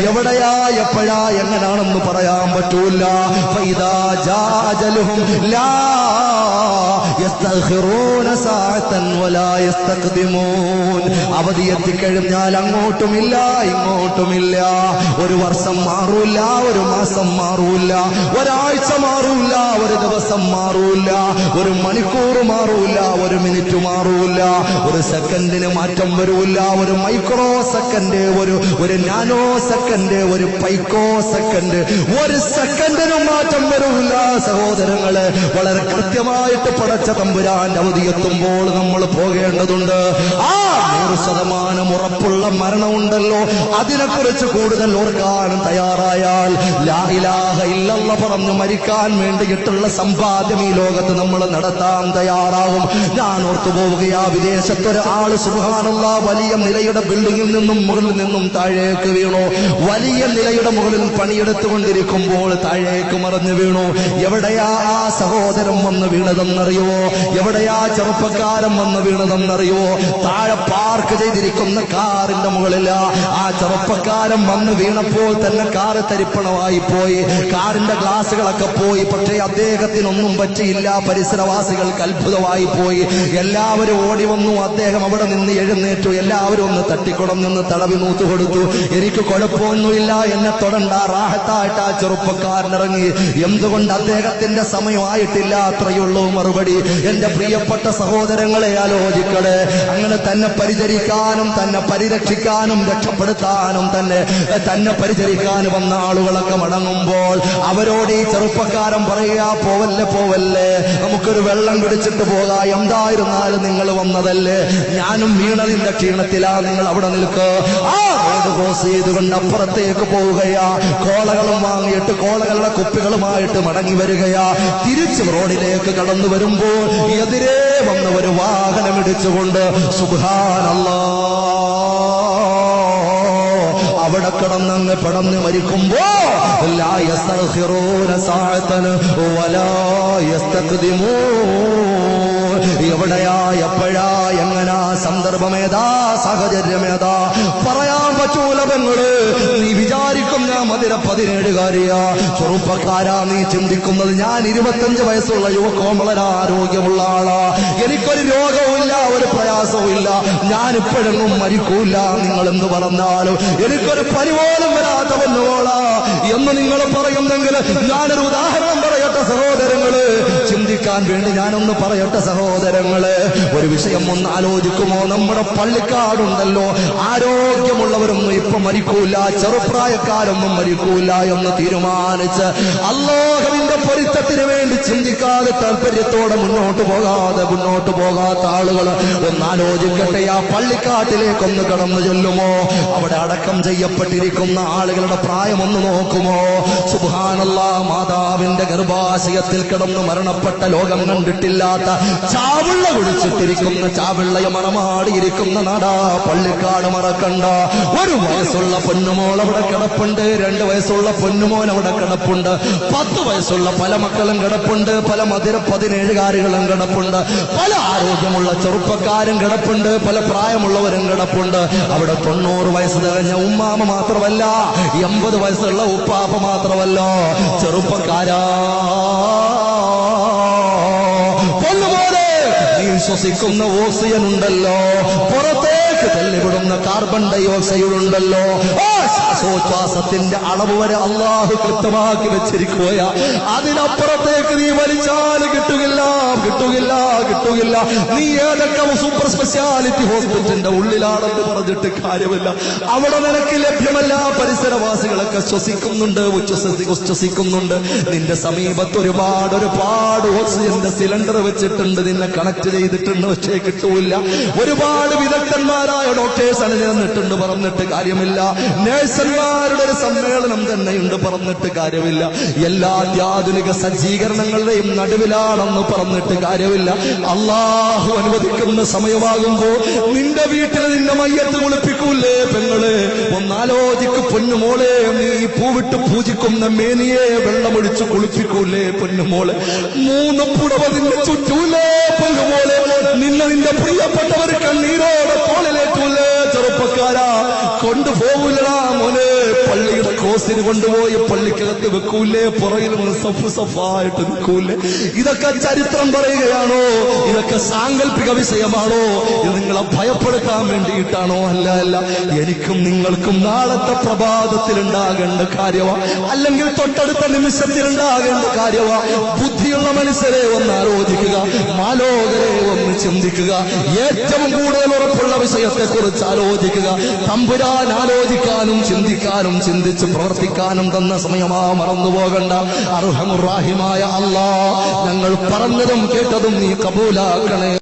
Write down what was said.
എവിടെയാ എപ്പോഴാ എങ്ങനാണെന്ന് പറയാൻ പറ്റൂല. ഫൈദാ ജാ അജലുഹും ലാ യസ്തഖിറൂന സഅതൻ വലാ യസ്തഖ്ദിമൂൻ. അവധി എത്തിക്കഴിഞ്ഞാൽ അങ്ങോട്ടുമില്ല ഇങ്ങോട്ടുമില്ല. ഒരു വർഷം മാറൂല, ഒരു മാസം മാറൂല, ഒരാഴ്ച മാറൂല, ഒരു ദിവസം മാറൂല, ഒരു മണിക്കൂർ മാറൂല, ഒരു മിനിറ്റ് മാറൂല, ഒരു സെക്കൻഡിന് മാറ്റം വരൂല. ഒരു മൈക്രോ സെക്കൻഡ്, ഒരു നാനോ സെക്കൻഡ്, ഒരു പൈക്കോ സെക്കൻഡ്, ഒരു സെക്കൻഡിനും മാറ്റം വരൂല. സഹോദരങ്ങളെ, വളരെ കൃത്യമായിട്ട് പടച്ച തമ്പുരാന്റെ അവധി എത്തുമ്പോൾ നമ്മൾ പോകേണ്ടതുണ്ട്. ആ 100% ഉറപ്പുള്ള മരണമുണ്ടല്ലോ, അതിനെക്കുറിച്ച് കൂടുതൽ ഓർക്കാനും തയ്യാറായാൽ ലാ ഇലാഹ ഇല്ലല്ലാഹ് പറഞ്ഞു മരിക്കാൻ വേണ്ടിയിട്ടുള്ള സമ്പാദ്യം ഈ ലോകത്ത് നമ്മൾ നടത്താൻ തയ്യാറാകും. ഞാൻ ഓർത്തു പോവുകയാ, വിദേശത്തൊരാള് സുബ്ഹാനല്ലാഹ് വലിയ നിലയുടെ ബിൽഡിങ്ങിൽ നിന്നും മുകളിൽ നിന്നും താഴേക്ക് വീണു. വലിയ നിലയുടെ മുകളിൽ പണിയെടുത്തുകൊണ്ടിരിക്കുമ്പോൾ താഴേക്ക് മറിഞ്ഞു വീണു. എവിടെയാ ആ സഹോദരൻ വന്ന് വീണതെന്നറിയോ? എവിടെയാ ചെറുപ്പക്കാരൻ വന്ന് വീണതെന്നറിയോ? താഴെ പാർക്ക് ചെയ്തിരിക്കുന്ന കാറിന്റെ മുകളിൽ ആ ചെറുപ്പക്കാരൻ വന്ന് വീണപ്പോൾ തന്നെ കാറ് തരിപ്പണമായി പോയി, കാറിന്റെ ഗ്ലാസുകളൊക്കെ പോയി. പക്ഷേ അദ്ദേഹത്തിനൊന്നും പറ്റിയില്ല. പരിസരവാസികൾക്ക് അത്ഭുതമായി പോയി. എല്ലാവരും ഓടി വന്നു. അദ്ദേഹം അവിടെ നിന്ന് എഴുന്നേറ്റു. എല്ലാവരും ഒന്ന് തട്ടിക്കൊടഞ്ഞൊന്ന് തടവി നൂത്തു കൊടുത്തു. എനിക്ക് കുഴപ്പമൊന്നുമില്ല, എന്നെ തൊടണ്ട, റാഹത്തായിട്ട് ആ ചെറുപ്പക്കാരനിറങ്ങി. എന്തുകൊണ്ട്? അദ്ദേഹത്തിന്റെ സമയമായിട്ടില്ല, അത്രയുള്ളൂ മറുപടി. എന്റെ പ്രിയപ്പെട്ട സഹോദരങ്ങളെ, ആലോചിക്കണേ. അങ്ങനെ തന്നെ പരിചരിക്കാനും തന്നെ പരിരക്ഷിക്കാനും രക്ഷപ്പെടുത്താനും തന്നെ പരിചരിക്കാനും വന്ന ആളുകളൊക്കെ മടങ്ങുമ്പോൾ അവരോട് ഈ ചെറുപ്പക്കാരൻ പറയുക, പോവല്ലേ പോവല്ലേ, നമുക്കൊരു വെള്ളം കുടിച്ചിട്ട് പോകാം. എന്തായിരുന്നാലും നിങ്ങൾ വന്നതല്ലേ, ഞാനും വീണതിന്റെ ക്ഷീണത്തിലാ, നിങ്ങൾ അവിടെ നിൽക്കുക. ആ റോഡ് ക്രോസ് ചെയ്തുകൊണ്ട് അപ്പുറത്തേക്ക് പോവുകയാ. കോളകളും വാങ്ങിയിട്ട് കോളകളുടെ കുപ്പികളുമായിട്ട് മടങ്ങി വരികയാ. തിരിച്ച് റോഡിലേക്ക് കടന്നു വരുമ്പോൾ എതിരെ വന്ന ഒരു വാഹനം ഇടിച്ചുകൊണ്ട് സുബ്ഹാനല്ലാഹ് അവിടെ കിടന്നങ്ങ് പടന്ന് മരിക്കുമ്പോ ലാ യസ്തഖിറൂന സഅതൻ വലാ യസ്തഖ്ദിമൂൻ. എവിടെയാ എപ്പോഴാ എങ്ങനാ സന്ദർഭമേതാ സാഹചര്യമേതാ പറയാൻ പറ്റൂല. പെങ്ങള്, നീ വിചാരിക്കും ഞാൻ മധുര 17കാരിയാ, ചെറുപ്പക്കാരാ. നീ ചിന്തിക്കുന്നത് ഞാൻ 25 വയസ്സുള്ള യുവകോമളന ആരോഗ്യമുള്ള ആളാ, എനിക്കൊരു രോഗവുമില്ല, ഒരു പ്രയാസവും ഇല്ല, ഞാനിപ്പോഴെങ്ങും മരിക്കൂല. നിങ്ങൾ എന്ത് പറഞ്ഞാലും എനിക്കൊരു പനി പോലും വരാത്ത പൊന്നുമോളാ എന്ന് നിങ്ങൾ പറയുന്നെങ്കിൽ ഞാനൊരു ഉദാഹരണം പറയട്ടെ സഹോദരങ്ങള്. ചിന്തിക്കാൻ വേണ്ടി ഞാനൊന്ന് പറയട്ടെ സഹോദരങ്ങള്. ഒരു വിഷയം ഒന്ന് ആലോചിക്കുമോ? നമ്മുടെ പള്ളിക്കാടുണ്ടല്ലോ, ആരോഗ്യമുള്ളവരൊന്നും ഇപ്പൊ മരിക്കൂല, ചെറുപ്രായക്കാരൊന്നും മരിക്കൂല എന്ന് തീരുമാനിച്ച് അല്ലാഹുവിന്റെ പൊരുത്തത്തിന് വേണ്ടി ചിന്തിക്കാതെ താല്പര്യത്തോടെ മുന്നോട്ട് പോകാത്ത ആളുകൾ ഒന്നാലോചിക്കട്ടെ. ആ പള്ളിക്കാട്ടിലേക്കൊന്ന് കടന്നു ചെല്ലുമോ? അവിടെ അടക്കം ചെയ്യപ്പെട്ടിരിക്കുന്ന ആളുകളുടെ പ്രായം ഒന്ന് നോക്കുമോ? സുബ്ഹാനല്ലാഹ്, മാതാവിന്റെ ഗർഭാശയത്തിൽ കിടന്ന് മരണപ്പെട്ട ലോകം കണ്ടിട്ടില്ലാത്ത ചാവിള്ള കുടിച്ചിട്ടിരിക്കുന്ന, ചാവിള്ളയെ മണമാടിയിരിക്കുന്ന നാടാ പള്ളിക്കാട്. മറക്കണ്ട, 1 വയസ്സുള്ള പൊന്നുമോൾ അവിടെ കിടപ്പുണ്ട്, 2 വയസ്സുള്ള പൊന്നുമോൻ അവിടെ കിടപ്പുണ്ട്, 10 വയസ്സുള്ള പല മക്കളും കിടപ്പുണ്ട്, പല മധുര 17കാരികളും കിടപ്പുണ്ട്, പല ആരോഗ്യമുള്ള ചെറുപ്പക്കാരും കിടപ്പുണ്ട്, പല പ്രായമുള്ളവരും കിടപ്പുണ്ട്. അവിടെ 90 വയസ്സ് തികഞ്ഞ ഉമ്മാമ മാത്രമല്ല, 80 വയസ്സുള്ള ഉപ്പാപ്പ മാത്രമല്ല, ചെറുപ്പക്കാരാ, പൊന്നുപോലെ നീ ശ്വസിക്കുന്ന ഓക്സിജൻ ഉണ്ടല്ലോ, പുറത്തേക്ക് തള്ളിവിടുന്ന കാർബൺ ഡൈ ഓക്സൈഡ് ഉണ്ടല്ലോ, ശ്വാസോച്ഛ്വാസത്തിന്റെ അളവ് വരെ അള്ളാഹു കൃത്യമാക്കി വെച്ചിരിക്കുകയാ. അതിനപ്പുറത്തേക്ക് നീ വലിച്ചാൽ കിട്ടുകില്ല. നീ ഏതൊക്കെ സൂപ്പർ സ്പെഷ്യാലിറ്റി ഹോസ്പിറ്റലിന്റെ ഉള്ളിലാണെന്ന് പറഞ്ഞിട്ട് കാര്യമില്ല, അവിടെ നിനക്ക് ലഭ്യമല്ല. പരിസരവാസികളൊക്കെ ശ്വസിക്കുന്നുണ്ട്, ഉച്ഛ്വസിക്കുന്നുണ്ട്. നിന്റെ സമീപത്ത് ഒരുപാട് ഓക്സിജന്റെ സിലിണ്ടർ വെച്ചിട്ടുണ്ട്, നിന്നെ കണക്ട് ചെയ്തിട്ടുണ്ട്, പക്ഷേ കിട്ടൂല. ഒരുപാട് വിദഗ്ധന്മാരായ ഡോക്ടേഴ്സ് അണിനിരന്നിട്ടുണ്ട്, പറഞ്ഞിട്ട് കാര്യമില്ല. നേഴ്സന്മാരുടെ ഒരു സമ്മേളനം തന്നെയുണ്ട്, പറഞ്ഞിട്ട് കാര്യമില്ല. എല്ലാ അത്യാധുനിക സജ്ജീകരണങ്ങളുടെയും നടുവിലാണെന്ന് പറഞ്ഞിട്ട് കാര്യമില്ല. അള്ളാഹു അനുവദിക്കുന്ന സമയമാകുമ്പോ നിന്റെ വീട്ടിൽ നിന്റെ മയ്യത്ത് കുളിപ്പിക്കൂലേ പെങ്ങളെ? ഒന്നാലോചിക്ക് പൊന്നുമോളെ, നീ പൂവിട്ട് പൂജിക്കുന്ന മേനിയെ വെള്ളമൊഴിച്ച് കുളിപ്പിക്കൂലേ പൊന്നുമോളെ? 3 പുടവ നിന്നെ ചുറ്റൂലേ പൊന്നുമോളെ? നിന്റെ പ്രിയപ്പെട്ടവർ കണ്ണീരോടെ തോളിലേക്കൂലേ ചെറുപ്പക്കാരാ? കൊണ്ടുപോകൂലടാ മോനെ, പള്ളിയുടെ ക്രോസിന് കൊണ്ടുപോയി പള്ളിക്കകത്ത് വെക്കൂലേ, പുറകിൽ നിന്ന് സഫ് സഫായിട്ട് നിൽക്കൂലേ? ഇതൊക്കെ ചരിത്രം പറയുകയാണോ? ഇതൊക്കെ സാങ്കല്പിക വിഷയമാണോ? ഇത് നിങ്ങളെ ഭയപ്പെടുത്താൻ വേണ്ടിയിട്ടാണോ? അല്ല അല്ല, എനിക്കും നിങ്ങൾക്കും നാളത്തെ പ്രഭാതത്തിൽ ഉണ്ടാകേണ്ട കാര്യമാ, അല്ലെങ്കിൽ തൊട്ടടുത്ത നിമിഷത്തിൽ ഉണ്ടാകേണ്ട കാര്യമാ. ബുദ്ധിയുള്ള മനുഷ്യരെ ഒന്ന് ആലോചിക്കുക, മാലോകരെ ഒന്ന് ചിന്തിക്കുക. ഏറ്റവും കൂടുതൽ ഉറപ്പുള്ള വിഷയത്തെ കുറിച്ച് ആലോചിക്കുക. തമ്പുരാൻ ആലോചിക്കാനും ചിന്തിക്കാനും ചിന്തിച്ച് പ്രവർത്തിക്കാനും തന്ന സമയമാ, മറന്നുപോകണ്ട. അർഹമുർ റഹീമായ അല്ലാഹ്, ഞങ്ങൾ പറഞ്ഞതും കേട്ടതും നീ കബൂലാക്കണേ.